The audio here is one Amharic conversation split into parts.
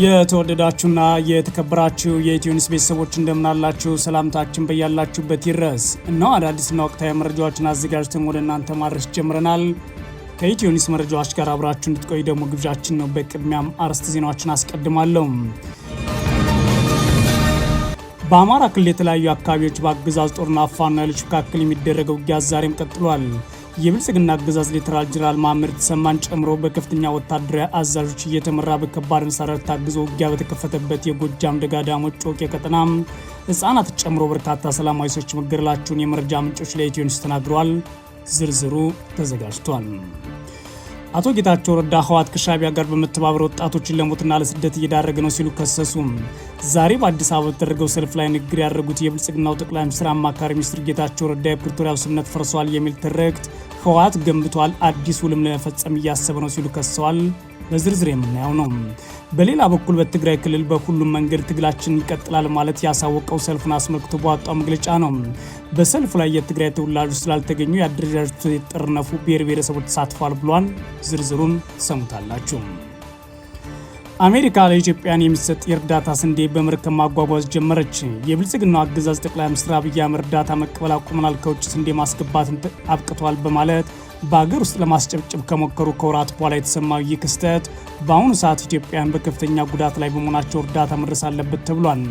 የተወደዳችሁና የተከበራችሁ የኢትዮኒውስ ቤተሰቦች እንደምናላችሁ ሰላምታችን በያላችሁበት ይድረስ። እነሆ አዳዲስና ወቅታዊ መረጃዎችን አዘጋጅተን ወደ እናንተ ማድረስ ጀምረናል። ከኢትዮኒውስ መረጃዎች ጋር አብራችሁ እንድትቆዩ ደግሞ ግብዣችን ነው። በቅድሚያም አርዕስተ ዜናዎችን አስቀድማለሁ። በአማራ ክልል የተለያዩ አካባቢዎች በአገዛዝ ጦርና ፋኖ ኃይሎች መካከል የሚደረገው ውጊያ ዛሬም ቀጥሏል። የብልጽግና አገዛዝ ሌተናል ጄኔራል መሐመድ ተሰማን ጨምሮ በከፍተኛ ወታደራዊ አዛዦች እየተመራ በከባድ መሳሪያ ታግዞ ውጊያ በተከፈተበት የጎጃም ደጋዳሞት ጮቄ ቀጠና ሕፃናት ጨምሮ በርካታ ሰላማዊ ሰዎች መገደላቸውን የመረጃ ምንጮች ለኢትዮኒውስ ተናግረዋል። ዝርዝሩ ተዘጋጅቷል። አቶ ጌታቸው ረዳ ህወሓት ከሻዕቢያ ጋር በመተባበር ወጣቶችን ለሞትና ለስደት እየዳረገ ነው ሲሉ ከሰሱ። ዛሬ በአዲስ አበባ በተደረገው ሰልፍ ላይ ንግግር ያደረጉት የብልጽግናው ጠቅላይ ሚኒስትር አማካሪ ሚኒስትር ጌታቸው ረዳ የፕሪቶሪያው ስምምነት ፈርሷል የሚል ትርክት ህወሓት ገንብቷል፣ አዲስ ውልም ለመፈጸም እያሰበ ነው ሲሉ ከሰዋል። በዝርዝር የምናየው ነው። በሌላ በኩል በትግራይ ክልል በሁሉም መንገድ ትግላችን ይቀጥላል ማለት ያሳወቀው ሰልፉን አስመልክቶ በወጣው መግለጫ ነው። በሰልፉ ላይ የትግራይ ተወላጆች ስላልተገኙ የአደረጃጀቱ የተጠረነፉ ብሔር ብሔረሰቦች ተሳትፏል ብሏል። ዝርዝሩን ሰሙታላችሁ። አሜሪካ ለኢትዮጵያን የሚሰጥ የእርዳታ ስንዴ በመርከብ ማጓጓዝ ጀመረች። የብልጽግናው አገዛዝ ጠቅላይ ሚኒስትር አብይ አህመድ እርዳታ መቀበል አቁመናል፣ ከውጭ ስንዴ ማስገባትን አብቅቷል በማለት በአገር ውስጥ ለማስጨብጨብ ከሞከሩ ከወራት በኋላ የተሰማው ይህ ክስተት በአሁኑ ሰዓት ኢትዮጵያን በከፍተኛ ጉዳት ላይ በመሆናቸው እርዳታ መድረስ አለበት ተብሏል።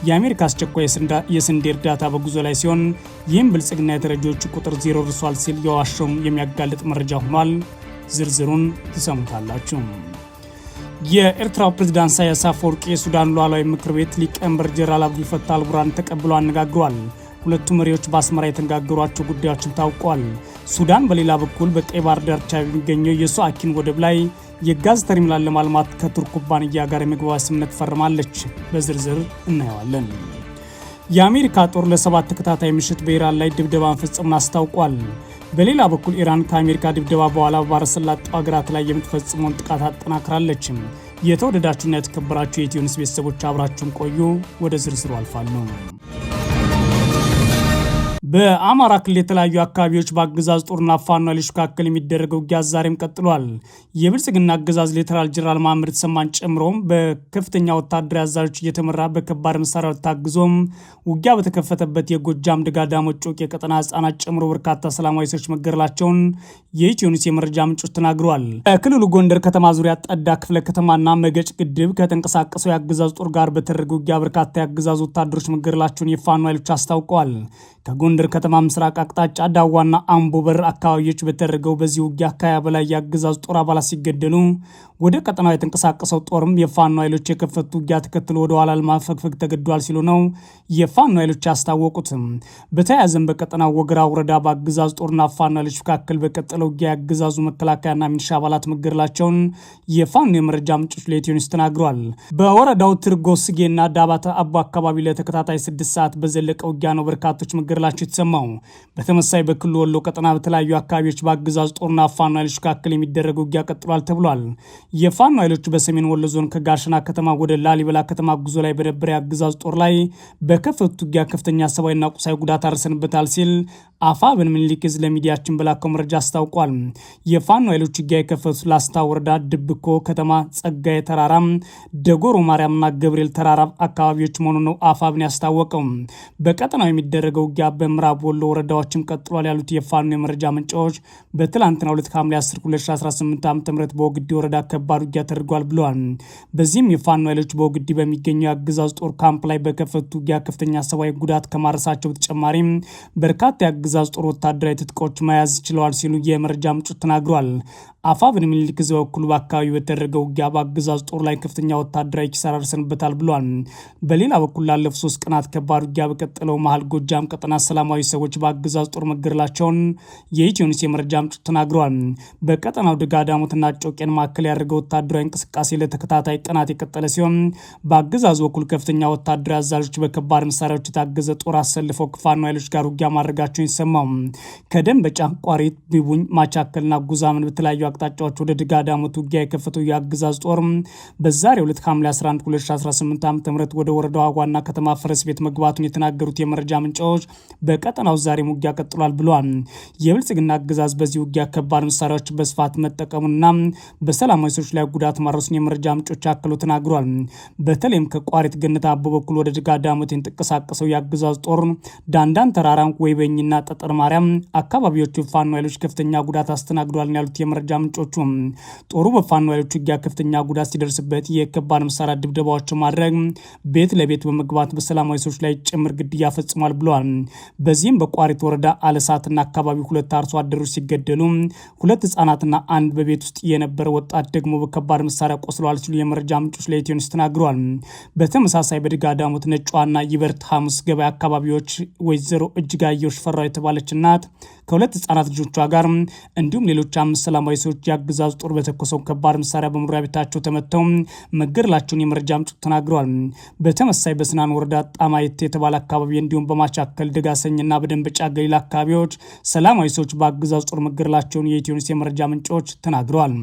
የአሜሪካ አስቸኳይ የስንዴ እርዳታ በጉዞ ላይ ሲሆን ይህም ብልጽግና የተረጂዎቹ ቁጥር ዜሮ ደርሷል ሲል የዋሸውን የሚያጋልጥ መረጃ ሆኗል። ዝርዝሩን ትሰሙታላችሁ። የኤርትራው ፕሬዝዳንት ኢሳያስ አፈወርቂ የሱዳን ሉዓላዊ ምክር ቤት ሊቀመንበር ጀነራል አብዱል ፈታህ አልቡርሃን ተቀብለው አነጋግሯል። ሁለቱ መሪዎች በአስመራ የተነጋገሯቸው ጉዳዮችን ታውቋል። ሱዳን በሌላ በኩል በቀይ ባህር ዳርቻ የሚገኘው የሶአኪን ወደብ ላይ የጋዝ ተርሚናል ለማልማት ከቱርክ ኩባንያ ጋር የመግባቢያ ስምምነት ፈርማለች። በዝርዝር እናየዋለን። የአሜሪካ ጦር ለ7 ተከታታይ ምሽት በኢራን ላይ ድብደባ መፈጸሙን አስታውቋል። በሌላ በኩል ኢራን ከአሜሪካ ድብደባ በኋላ በባሕረ ሰላጤው ሀገራት ላይ የምትፈጽመውን ጥቃት አጠናክራለች። የተወደዳችሁና የተከበራችሁ የኢትዮኒውስ ቤተሰቦች አብራችሁን ቆዩ። ወደ ዝርዝሩ አልፋለሁ። በአማራ ክልል የተለያዩ አካባቢዎች በአገዛዝ ጦርና ፋኖ ኃይሎች መካከል የሚደረገው ውጊያ ዛሬም ቀጥሏል። የብልጽግና አገዛዝ ሌተናል ጄኔራል መሐመድ ተሰማን ጨምሮ በከፍተኛ ወታደራዊ አዛዦች እየተመራ በከባድ መሳሪያ ታግዞም ውጊያ በተከፈተበት የጎጃም ደጋዳሞት ጮቄ ቀጠና ሕፃናት ጨምሮ በርካታ ሰላማዊ ሰዎች መገደላቸውን የኢትዮኒውስ የመረጃ ምንጮች ተናግረዋል። በክልሉ ጎንደር ከተማ ዙሪያ ጠዳ ክፍለ ከተማና መገጭ ግድብ ከተንቀሳቀሰው የአገዛዝ ጦር ጋር በተደረገ ውጊያ በርካታ የአገዛዝ ወታደሮች መገደላቸውን የፋኖ ኃይሎች አስታውቀዋል። ከጎንደር ከተማ ምስራቅ አቅጣጫ ዳዋና አምቦ በር አካባቢዎች በተደረገው በዚህ ውጊያ ከ20 በላይ የአገዛዝ ጦር አባላት ሲገደሉ ወደ ቀጠናው የተንቀሳቀሰው ጦርም የፋኖ ኃይሎች የከፈቱ ውጊያ ተከትሎ ወደ ኋላ ለማፈግፈግ ተገዷል ሲሉ ነው የፋኖ ኃይሎች ያስታወቁት። በተያያዘም በቀጠናው ወገራ ወረዳ በአገዛዝ ጦርና ፋኖ ኃይሎች መካከል በቀጠለው ውጊያ የአገዛዙ መከላከያና ሚሊሻ አባላት መገደላቸውን የፋኖ የመረጃ ምንጮች ለኢትዮኒውስ ተናግረዋል። በወረዳው ትርጎ ስጌና ዳባታ አቦ አካባቢ ለተከታታይ 6 ሰዓት በዘለቀ ውጊያ ነው በርካቶች መገደላቸው የተሰማው። በተመሳይ በክልሉ ወሎ ቀጠና በተለያዩ አካባቢዎች በአገዛዝ ጦርና ፋኖ ኃይሎች መካከል የሚደረገው ውጊያ ቀጥሏል ተብሏል። የፋኖ ኃይሎች በሰሜን ወሎ ዞን ከጋሸና ከተማ ወደ ላሊበላ ከተማ ጉዞ ላይ በነበረ የአገዛዝ ጦር ላይ በከፈቱት ውጊያ ከፍተኛ ሰብአዊና ቁሳዊ ጉዳት አርሰንበታል ሲል አፋብን ምኒልክ ዕዝ ለሚዲያችን በላከው መረጃ አስታውቋል። የፋኖ ኃይሎች ውጊያ የከፈቱት ላስታ ወረዳ ድብኮ ከተማ፣ ጸጋዬ ተራራ፣ ደጎሮ ማርያምና ገብርኤል ተራራ አካባቢዎች መሆኑን ነው አፋብን ያስታወቀው። በቀጠናው የሚደረገው ውጊያ በምዕራብ ወሎ ወረዳዎችም ቀጥሏል ያሉት የፋኖ የመረጃ ምንጮች በትላንትናው ዕለት ሐምሌ 10 2018 ዓ.ም በወግዲ ወረዳ ከባድ ውጊያ ተደርጓል ብለዋል። በዚህም የፋኖ ኃይሎች በወግዲ በሚገኘው የአገዛዝ ጦር ካምፕ ላይ በከፈቱት ውጊያ ከፍተኛ ሰብአዊ ጉዳት ከማድረሳቸው በተጨማሪ በርካታ የአገዛዝ ጦር ወታደራዊ ትጥቆች መያዝ ችለዋል ሲሉ የመረጃ ምንጮች ተናግረዋል። አፋብን ምኒልክ ዕዝ በበኩሉ በአካባቢው በተደረገው ውጊያ በአገዛዝ ጦር ላይ ከፍተኛ ወታደራዊ ኪሳራ ደርሰንበታል ብሏል። በሌላ በኩል ላለፉት 3 ቀናት ከባድ ውጊያ በቀጠለው መሀል ጎጃም ቀጠና ሰላማዊ ሰዎች በአገዛዝ ጦር መገደላቸውን የኢትዮኒውስ የመረጃ ምንጮች ተናግረዋል። በቀጠናው ደጋዳሞትና ጮቄን ማዕከል ያደረገው ወታደራዊ እንቅስቃሴ ለተከታታይ ቀናት የቀጠለ ሲሆን በአገዛዙ በኩል ከፍተኛ ወታደራዊ አዛዦች በከባድ መሳሪያዎች የታገዘ ጦር አሰልፈው ከፋኖ ኃይሎች ጋር ውጊያ ማድረጋቸውን ይሰማው። ከደንበጫ፣ ቋሪት፣ ቢቡኝ፣ ማቻከልና ጉዛምን በተለያዩ አቅጣጫዎች ወደ ድጋዳሞት ውጊያ የከፈተው የአገዛዝ ጦር በዛሬው ዕለት ሐምሌ 11 2018 ዓ.ም ወደ ወረዳዋ ዋና ከተማ ፈረስ ቤት መግባቱን የተናገሩት የመረጃ ምንጮች በቀጠናው ዛሬም ውጊያ ቀጥሏል ብሏል። የብልጽግና አገዛዝ በዚህ ውጊያ ከባድ መሳሪያዎች በስፋት መጠቀሙና በሰላማዊ ሰዎች ላይ ጉዳት ማድረሱን የመረጃ ምንጮች አክለው ተናግሯል። በተለይም ከቋሪት ገነት አቦ በኩል ወደ ድጋዳሞት የተንቀሳቀሰው የአገዛዝ ጦር ዳንዳን ተራራ፣ ወይበኝና ጠጠር ማርያም አካባቢዎቹ ፋኖ ኃይሎች ከፍተኛ ጉዳት አስተናግዷል ያሉት የመረጃ ምንጮቹ ጦሩ በፋኖ ኃይሎች ውጊያ ከፍተኛ ጉዳት ሲደርስበት የከባድ መሳሪያ ድብደባዎች ማድረግ ቤት ለቤት በመግባት በሰላማዊ ሰዎች ላይ ጭምር ግድያ ፈጽሟል ብለዋል። በዚህም በቋሪት ወረዳ አለሳትና አካባቢ 2 አርሶ አደሮች ሲገደሉ 2 ህጻናትና አንድ በቤት ውስጥ የነበረ ወጣት ደግሞ በከባድ መሳሪያ ቆስለዋል ሲሉ የመረጃ ምንጮች ለኢትዮ ኒውስ ተናግረዋል። በተመሳሳይ በድጋዳሞት ነጯና ይበርት ሐሙስ ገበያ አካባቢዎች ወይዘሮ እጅጋየሁ ሽፈራው የተባለች እናት ከ2 ህጻናት ልጆቿ ጋር እንዲሁም ሌሎች 5 ሰላማዊ ሰዎች የአገዛዙ ጦር በተኮሰው ከባድ መሳሪያ በመኖሪያ ቤታቸው ተመተው መገደላቸውን የመረጃ ምንጮች ተናግረዋል። በተመሳሳይ በስናን ወረዳ ጣማየት የተባለ አካባቢ እንዲሁም በማቻከል ደጋሰኝና በደንበጫ ገሊላ አካባቢዎች ሰላማዊ ሰዎች በአገዛዙ ጦር መገደላቸውን የኢትዮ ኒውስ የመረጃ ምንጮች ተናግረዋል።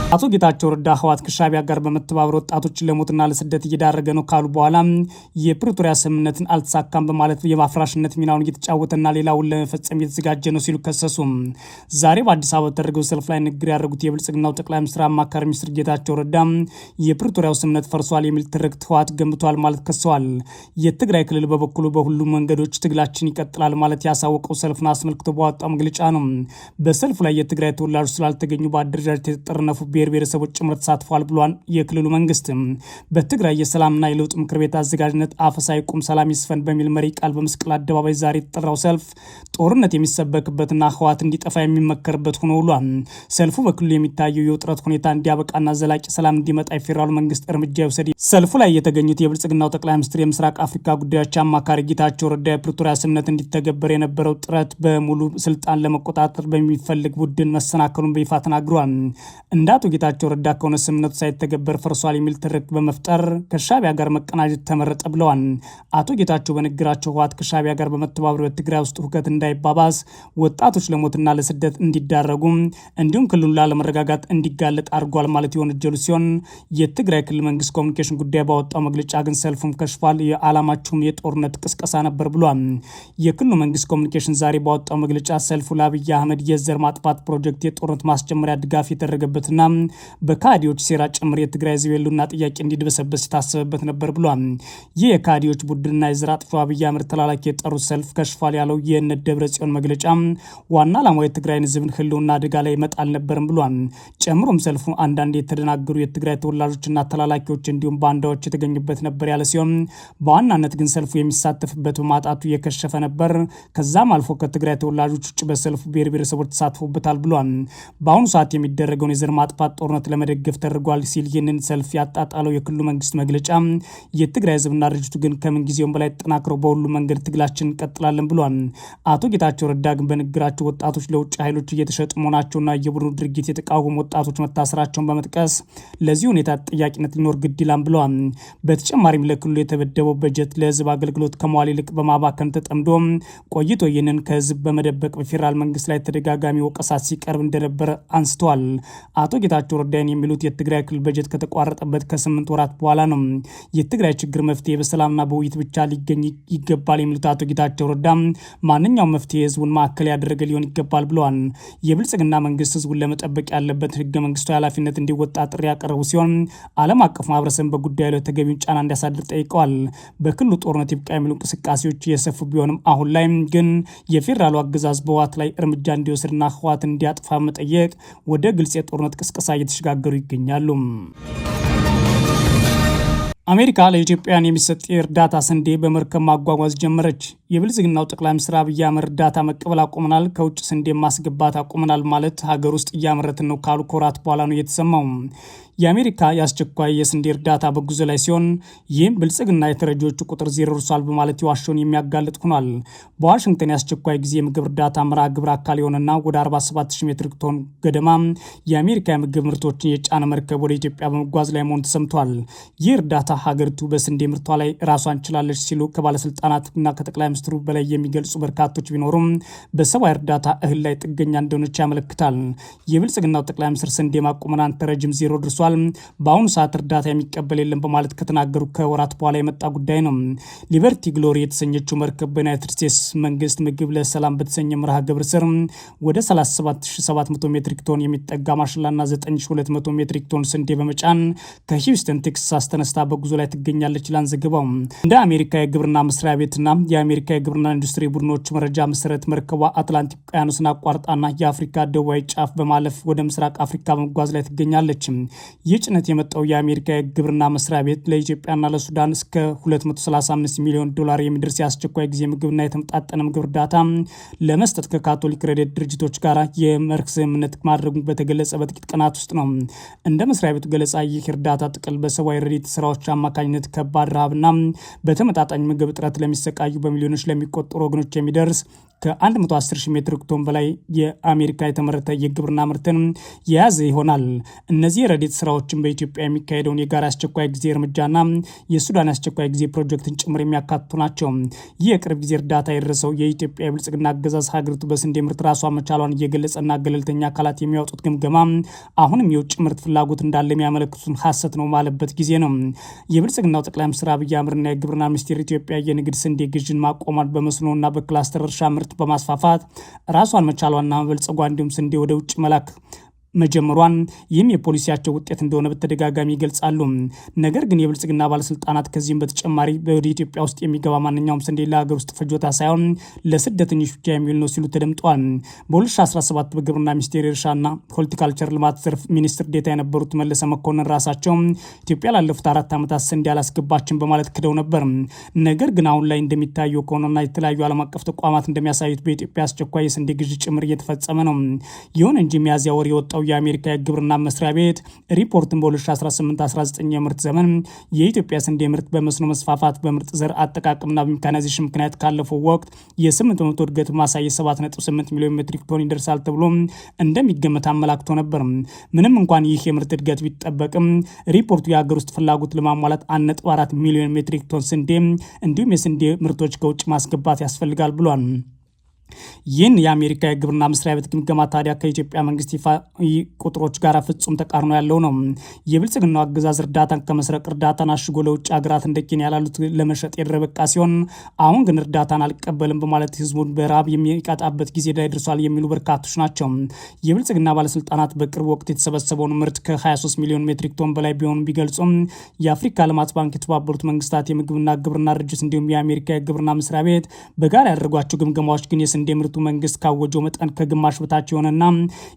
አቶ ጌታቸው ረዳ ህወሓት ከሻዕቢያ ጋር በመተባበር ወጣቶችን ለሞትና ለስደት እየዳረገ ነው ካሉ በኋላ የፕሪቶሪያ ስምምነትን አልተሳካም በማለት የማፍራሽነት ሚናውን እየተጫወተና ሌላውን ለመፈጸም እየተዘጋጀ ነው ሲሉ ከሰሱ። ዛሬ በአዲስ አበባ በተደረገው ሰልፍ ላይ ንግግር ያደረጉት የብልጽግናው ጠቅላይ ሚኒስትር አማካሪ ሚኒስትር ጌታቸው ረዳ የፕሪቶሪያው ስምምነት ፈርሷል የሚል ትርክት ህወሓት ገንብቷል ማለት ከሰዋል። የትግራይ ክልል በበኩሉ በሁሉም መንገዶች ትግላችን ይቀጥላል ማለት ያሳወቀው ሰልፍን አስመልክቶ በወጣው መግለጫ ነው። በሰልፉ ላይ የትግራይ ተወላጆች ስላልተገኙ በአደረጃጀት የተጠረነፉ ብሔር ብሔረሰቦች ጭምር ተሳትፏል ብሏል። የክልሉ መንግስት በትግራይ የሰላምና የለውጥ ምክር ቤት አዘጋጅነት አፈሳ ይቁም ሰላም ይስፈን በሚል መሪ ቃል በመስቀል አደባባይ ዛሬ የተጠራው ሰልፍ ጦርነት የሚሰበክበትና ህወሓት እንዲጠፋ የሚመከርበት ሆኖ ውሏል። ሰልፉ በክልሉ የሚታየው የውጥረት ሁኔታ እንዲያበቃና ዘላቂ ሰላም እንዲመጣ የፌዴራሉ መንግስት እርምጃ ይውሰድ። ሰልፉ ላይ የተገኙት የብልጽግናው ጠቅላይ ሚኒስትር የምስራቅ አፍሪካ ጉዳዮች አማካሪ ጌታቸው ረዳ የፕሪቶሪያ ስምምነት እንዲተገበር የነበረው ጥረት በሙሉ ስልጣን ለመቆጣጠር በሚፈልግ ቡድን መሰናከሉን በይፋ ተናግሯል። እንደ አቶ ጌታቸው ረዳ ከሆነ ስምምነቱ ሳይተገበር ፈርሷል የሚል ትርክት በመፍጠር ከሻዕቢያ ጋር መቀናጀት ተመረጠ ብለዋል። አቶ ጌታቸው በንግግራቸው ህወሓት ከሻዕቢያ ጋር በመተባበር በትግራይ ውስጥ ሁከት እንዳይባባስ፣ ወጣቶች ለሞትና ለስደት እንዲዳረጉ እንዲሁም ክልሉን ላለመረጋጋት እንዲጋለጥ አድርጓል ማለት የወነጀሉ ሲሆን የትግራይ ክልል መንግስት ኮሚኒኬሽን ጉዳይ ባወጣው መግለጫ ግን ሰልፉም ከሽፏል፣ የዓላማቸውም የጦርነት ቅስቀሳ ነበር ብሏል። የክልሉ መንግስት ኮሚኒኬሽን ዛሬ ባወጣው መግለጫ ሰልፉ ለአብይ አህመድ የዘር ማጥፋት ፕሮጀክት የጦርነት ማስጀመሪያ ድጋፍ የተደረገበትና በካዲዎች ሴራ ጭምር የትግራይ ህዝብ የሉና ጥያቄ እንዲደበሰበስ የታሰበበት ነበር ብሏል። ይህ የካዲዎች ቡድንና የዘር አጥፊው አብይ አህመድ ተላላኪ የጠሩት ሰልፍ ከሽፏል ያለው የእነ ደብረ ጽዮን መግለጫ ዋና ዓላማው የትግራይን ህዝብን ህልውና አደጋ ላይ መጣል አልነበርም ብሏል። ጨምሮም ሰልፉ አንዳንድ የተደናገሩ የትግራይ ተወላጆችና ተላላኪዎች እንዲሁም ባንዳዎች የተገኙበት ነበር ያለ ሲሆን በዋናነት ግን ሰልፉ የሚሳተፍበት በማጣቱ የከሸፈ ነበር። ከዛም አልፎ ከትግራይ ተወላጆች ውጭ በሰልፉ ብሔር ብሔረሰቦች ተሳትፎበታል ብሏል። በአሁኑ ሰዓት የሚደረገውን የዘር ማጥፋት ጦርነት ለመደገፍ ተደርጓል ሲል ይህንን ሰልፍ ያጣጣለው የክልሉ መንግስት መግለጫ የትግራይ ህዝብና ድርጅቱ ግን ከምን ጊዜውም በላይ ተጠናክረው በሁሉ መንገድ ትግላችን እንቀጥላለን ብሏል። አቶ ጌታቸው ረዳ ግን በንግግራቸው ወጣቶች ለውጭ ኃይሎች እየተሸጡ መሆናቸውና የቡድኑ ድርጊት የተቃወሙ ወጣቶች መታሰራቸውን በመጥቀስ ለዚህ ሁኔታ ተጠያቂነት ሊኖር ግድ ይላል ብለዋል። በተጨማሪም ለክልሉ የተበደበው በጀት ለህዝብ አገልግሎት ከመዋል ይልቅ በማባከን ተጠምዶ ቆይቶ ይህንን ከህዝብ በመደበቅ በፌዴራል መንግስት ላይ ተደጋጋሚ ወቀሳ ሲቀርብ እንደነበረ አንስተዋል። አቶ ጌታቸው ረዳይን የሚሉት የትግራይ ክልል በጀት ከተቋረጠበት ከ8 ወራት በኋላ ነው። የትግራይ ችግር መፍትሄ በሰላምና በውይይት ብቻ ሊገኝ ይገባል የሚሉት አቶ ጌታቸው ረዳ ማንኛውም መፍትሄ ህዝቡን ማዕከል ያደረገ ሊሆን ይገባል ብለዋል። የብልጽግና መንግስት ህዝቡን ለመጠበቅ ያለበት ህገ መንግስታዊ ኃላፊነት እንዲወጣ ጥሪ ያቀረቡ ሲሆን ዓለም አቀፍ ማህበረሰብ በጉዳዩ ላይ ተገቢውን ጫና እንዲያሳድር ጠይቀዋል። በክልሉ ጦርነት ይብቃ የሚሉ እንቅስቃሴዎች እየሰፉ ቢሆንም አሁን ላይ ግን የፌዴራሉ አገዛዝ በህወሓት ላይ እርምጃ እንዲወስድና ህወሓት እንዲያጥፋ መጠየቅ ወደ ግልጽ የጦርነት ቅስቀሳ እየተሸጋገሩ ይገኛሉ። አሜሪካ ለኢትዮጵያውያን የሚሰጥ የእርዳታ ስንዴ በመርከብ ማጓጓዝ ጀመረች። የብልጽግናው ጠቅላይ ሚኒስትር አብይ አህመድ እርዳታ መቀበል አቁመናል፣ ከውጭ ስንዴ ማስገባት አቁመናል ማለት ሀገር ውስጥ እያመረትን ነው ካሉ ከወራት በኋላ ነው የተሰማው። የአሜሪካ የአስቸኳይ የስንዴ እርዳታ በጉዞ ላይ ሲሆን ይህም ብልጽግና የተረጂዎቹ ቁጥር ዜሮ ደርሷል በማለት የዋሸውን የሚያጋልጥ ሆኗል። በዋሽንግተን የአስቸኳይ ጊዜ የምግብ እርዳታ መርሃ ግብር አካል የሆነና ወደ 47000 ሜትሪክ ቶን ገደማ የአሜሪካ የምግብ ምርቶችን የጫነ መርከብ ወደ ኢትዮጵያ በመጓዝ ላይ መሆኑ ተሰምቷል። ይህ እርዳታ ሀገሪቱ በስንዴ ምርቷ ላይ ራሷን ችላለች ሲሉ ከባለስልጣናትና ከጠቅላይ ሚኒስትሩ በላይ የሚገልጹ በርካቶች ቢኖሩም በሰብአዊ እርዳታ እህል ላይ ጥገኛ እንደሆነች ያመለክታል። የብልጽግናው ጠቅላይ ሚኒስትር ስንዴ ማቆመናን ተረጅም ዜሮ ደርሷል፣ በአሁኑ ሰዓት እርዳታ የሚቀበል የለም በማለት ከተናገሩ ከወራት በኋላ የመጣ ጉዳይ ነው። ሊበርቲ ግሎሪ የተሰኘችው መርከብ በዩናይትድ ስቴትስ መንግስት ምግብ ለሰላም በተሰኘ መርሃ ግብር ስር ወደ 37700 ሜትሪክ ቶን የሚጠጋ ማሽላና 9200 ሜትሪክ ቶን ስንዴ በመጫን ከሂውስተን ቴክሳስ ተነስታ በጉዞ ላይ ትገኛለች ይላል ዘገባው። እንደ አሜሪካ የግብርና መስሪያ ቤትና የአሜሪካ የግብርና ኢንዱስትሪ ቡድኖች መረጃ መሰረት መርከቧ አትላንቲክ ውቅያኖስን አቋርጣና የአፍሪካ ደቡባዊ ጫፍ በማለፍ ወደ ምስራቅ አፍሪካ በመጓዝ ላይ ትገኛለች። ይህ ጭነት የመጣው የአሜሪካ የግብርና መስሪያ ቤት ለኢትዮጵያና ለሱዳን እስከ 235 ሚሊዮን ዶላር የሚደርስ የአስቸኳይ ጊዜ ምግብና የተመጣጠነ ምግብ እርዳታ ለመስጠት ከካቶሊክ ረድኤት ድርጅቶች ጋር የመርህ ስምምነት ማድረጉ በተገለጸ በጥቂት ቀናት ውስጥ ነው። እንደ መስሪያ ቤቱ ገለጻ ይህ እርዳታ ጥቅል በሰብአዊ ረድኤት ስራዎች አማካኝነት ከባድ ረሃብና በተመጣጣኝ ምግብ እጥረት ለሚሰቃዩ በሚሊዮኖች ለሚቆጠሩ ወገኖች የሚደርስ ከ110 ሺህ ሜትሪክ ቶን በላይ የአሜሪካ የተመረተ የግብርና ምርትን የያዘ ይሆናል። እነዚህ የረድኤት ስራዎችን በኢትዮጵያ የሚካሄደውን የጋራ አስቸኳይ ጊዜ እርምጃና የሱዳን አስቸኳይ ጊዜ ፕሮጀክትን ጭምር የሚያካትቱ ናቸው። ይህ የቅርብ ጊዜ እርዳታ የደረሰው የኢትዮጵያ የብልጽግና አገዛዝ ሀገሪቱ በስንዴ ምርት ራሷን መቻሏን እየገለጸና ገለልተኛ አካላት የሚያወጡት ግምገማ አሁንም የውጭ ምርት ፍላጎት እንዳለ የሚያመለክቱን ሀሰት ነው ማለበት ጊዜ ነው። የብልጽግናው ጠቅላይ ሚኒስትር አብይ አህመድና የግብርና ሚኒስቴር ኢትዮጵያ የንግድ ስንዴ ግዥን ማቆሟን በመስኖና በክላስተር እርሻ ምርት በማስፋፋት ራሷን መቻሏና መበልጸጓ እንዲሁም ስንዴ ወደ ውጭ መላክ መጀመሯን ይህም የፖሊሲያቸው ውጤት እንደሆነ በተደጋጋሚ ይገልጻሉ። ነገር ግን የብልጽግና ባለስልጣናት ከዚህም በተጨማሪ ወደ ኢትዮጵያ ውስጥ የሚገባ ማንኛውም ስንዴ ለሀገር ውስጥ ፍጆታ ሳይሆን ለስደተኞች ብቻ የሚውል ነው ሲሉ ተደምጠዋል። በ2017 በግብርና ሚኒስቴር የእርሻና ሆርቲካልቸር ልማት ዘርፍ ሚኒስትር ዴታ የነበሩት መለሰ መኮንን ራሳቸው ኢትዮጵያ ላለፉት 4 ዓመታት ስንዴ አላስገባችን በማለት ክደው ነበር። ነገር ግን አሁን ላይ እንደሚታየው ከሆነና የተለያዩ ዓለም አቀፍ ተቋማት እንደሚያሳዩት በኢትዮጵያ አስቸኳይ የስንዴ ግዥ ጭምር እየተፈጸመ ነው። ይሁን እንጂ ሚያዝያ ወር የወጣው የአሜሪካ የግብርና መስሪያ ቤት ሪፖርትን በ2018-19 የምርት ዘመን የኢትዮጵያ ስንዴ ምርት በመስኖ መስፋፋት በምርጥ ዘር አጠቃቀምና በሜካናይዜሽን ምክንያት ካለፈው ወቅት የ8% እድገት ማሳየ 7.8 ሚሊዮን ሜትሪክ ቶን ይደርሳል ተብሎ እንደሚገመት አመላክቶ ነበር። ምንም እንኳን ይህ የምርት እድገት ቢጠበቅም ሪፖርቱ የሀገር ውስጥ ፍላጎት ለማሟላት 1.4 ሚሊዮን ሜትሪክ ቶን ስንዴ እንዲሁም የስንዴ ምርቶች ከውጭ ማስገባት ያስፈልጋል ብሏል። ይህን የአሜሪካ የግብርና መስሪያ ቤት ግምገማ ታዲያ ከኢትዮጵያ መንግስት ይፋ ቁጥሮች ጋር ፍጹም ተቃርኖ ያለው ነው። የብልጽግናው አገዛዝ እርዳታን ከመስረቅ እርዳታን አሽጎ ለውጭ ሀገራት እንደ ኬንያ ላሉት ለመሸጥ የደረበቃ ሲሆን አሁን ግን እርዳታን አልቀበልም በማለት ህዝቡን በረሃብ የሚቀጣበት ጊዜ ላይ ደርሷል የሚሉ በርካቶች ናቸው። የብልጽግና ባለስልጣናት በቅርብ ወቅት የተሰበሰበውን ምርት ከ23 ሚሊዮን ሜትሪክ ቶን በላይ ቢሆኑ ቢገልጹም የአፍሪካ ልማት ባንክ፣ የተባበሩት መንግስታት የምግብና ግብርና ድርጅት እንዲሁም የአሜሪካ የግብርና መስሪያ ቤት በጋራ ያደረጓቸው ግምገማዎች ግን የስንዴ ምርቱ መንግስት ካወጀው መጠን ከግማሽ በታች የሆነና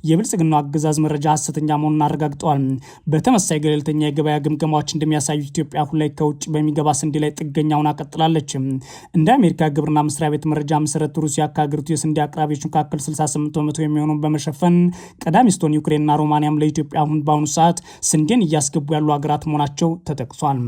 የብልጽግናው አገዛዝ መረጃ ሐሰተኛ መሆኑን አረጋግጠዋል። በተመሳሳይ ገለልተኛ የገበያ ግምገማዎች እንደሚያሳዩት ኢትዮጵያ አሁን ላይ ከውጭ በሚገባ ስንዴ ላይ ጥገኛ ሆና ቀጥላለች። እንደ አሜሪካ ግብርና መስሪያ ቤት መረጃ መሰረት ሩሲያ ከሀገሪቱ የስንዴ አቅራቢዎች መካከል 68% የሚሆኑን በመሸፈን ቀዳሚ ስትሆን ዩክሬንና ሮማኒያም ለኢትዮጵያ አሁን በአሁኑ ሰዓት ስንዴን እያስገቡ ያሉ ሀገራት መሆናቸው ተጠቅሷል።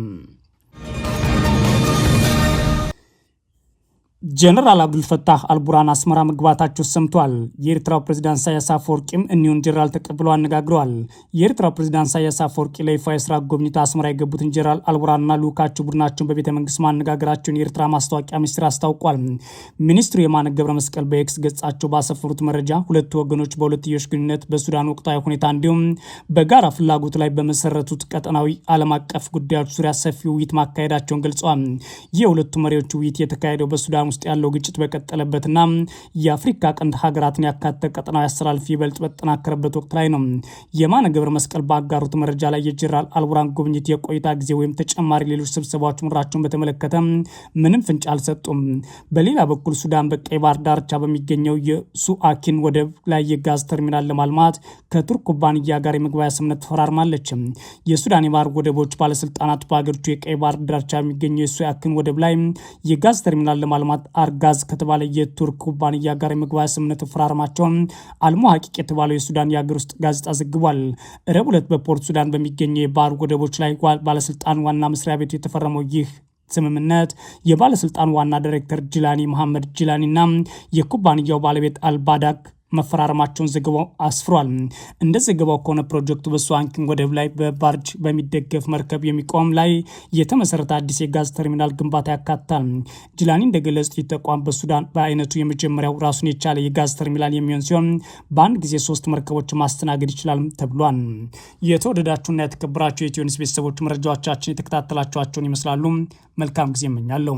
ጀነራል አብዱልፈታህ አልቡርሃን አስመራ መግባታቸው ሰምቷል። የኤርትራው ፕሬዝዳንት ኢሳያስ አፈወርቂም እኒሁን ጀነራል ተቀብለው አነጋግረዋል። የኤርትራው ፕሬዝዳንት ኢሳያስ አፈወርቂ ለይፋ የስራ ጉብኝት አስመራ የገቡትን ጀነራል አልቡርሃንና ልኡካቸው ቡድናቸውን በቤተ መንግስት ማነጋገራቸውን የኤርትራ ማስታወቂያ ሚኒስትር አስታውቋል። ሚኒስትሩ የማነ ገብረ መስቀል በኤክስ ገጻቸው ባሰፈሩት መረጃ ሁለቱ ወገኖች በሁለትዮሽ ግንኙነት፣ በሱዳን ወቅታዊ ሁኔታ እንዲሁም በጋራ ፍላጎት ላይ በመሰረቱት ቀጠናዊ ዓለም አቀፍ ጉዳዮች ዙሪያ ሰፊ ውይይት ማካሄዳቸውን ገልጸዋል። የሁለቱ መሪዎች ውይይት የተካሄደው በሱዳን ውስጥ ያለው ግጭት በቀጠለበትና የአፍሪካ ቀንድ ሀገራትን ያካተተ ቀጠናዊ አስተላልፍ ይበልጥ በተጠናከረበት ወቅት ላይ ነው። የማነ ገብረ መስቀል ባጋሩት መረጃ ላይ የጀነራል አልቡርሃን ጉብኝት የቆይታ ጊዜ ወይም ተጨማሪ ሌሎች ስብሰባዎች መኖራቸውን በተመለከተ ምንም ፍንጭ አልሰጡም። በሌላ በኩል ሱዳን በቀይ ባህር ዳርቻ በሚገኘው የሱአኪን ወደብ ላይ የጋዝ ተርሚናል ለማልማት ከቱርክ ኩባንያ ጋር የመግባቢያ ስምምነት ተፈራርማለች። የሱዳን የባህር ወደቦች ባለስልጣናት በሀገሪቱ የቀይ ባህር ዳርቻ የሚገኘው የሱአኪን ወደብ ላይ የጋዝ ተርሚናል ለማልማት አርጋዝ ከተባለ የቱርክ ኩባንያ ጋር የመግባቢያ ስምምነት መፈራረማቸውን አልሞ ሀቂቅ የተባለው የሱዳን የሀገር ውስጥ ጋዜጣ ዘግቧል። ረቡዕ ዕለት በፖርት ሱዳን በሚገኙ የባህር ወደቦች ላይ ባለስልጣን ዋና መስሪያ ቤቱ የተፈረመው ይህ ስምምነት የባለስልጣን ዋና ዳይሬክተር ጅላኒ መሐመድ ጅላኒና የኩባንያው ባለቤት አልባዳክ መፈራረማቸውን ዘገባው አስፍሯል። እንደ ዘገባው ከሆነ ፕሮጀክቱ በስዋንኪን ወደብ ላይ በባርጅ በሚደገፍ መርከብ የሚቆም ላይ የተመሰረተ አዲስ የጋዝ ተርሚናል ግንባታ ያካትታል። ጅላኒ እንደገለጹት ተቋም በሱዳን በአይነቱ የመጀመሪያው ራሱን የቻለ የጋዝ ተርሚናል የሚሆን ሲሆን በአንድ ጊዜ 3 መርከቦች ማስተናገድ ይችላል ተብሏል። የተወደዳችሁና የተከበራችሁ የኢትዮ ኒውስ ቤተሰቦች መረጃዎቻችን የተከታተላችኋቸውን ይመስላሉ። መልካም ጊዜ እመኛለሁ።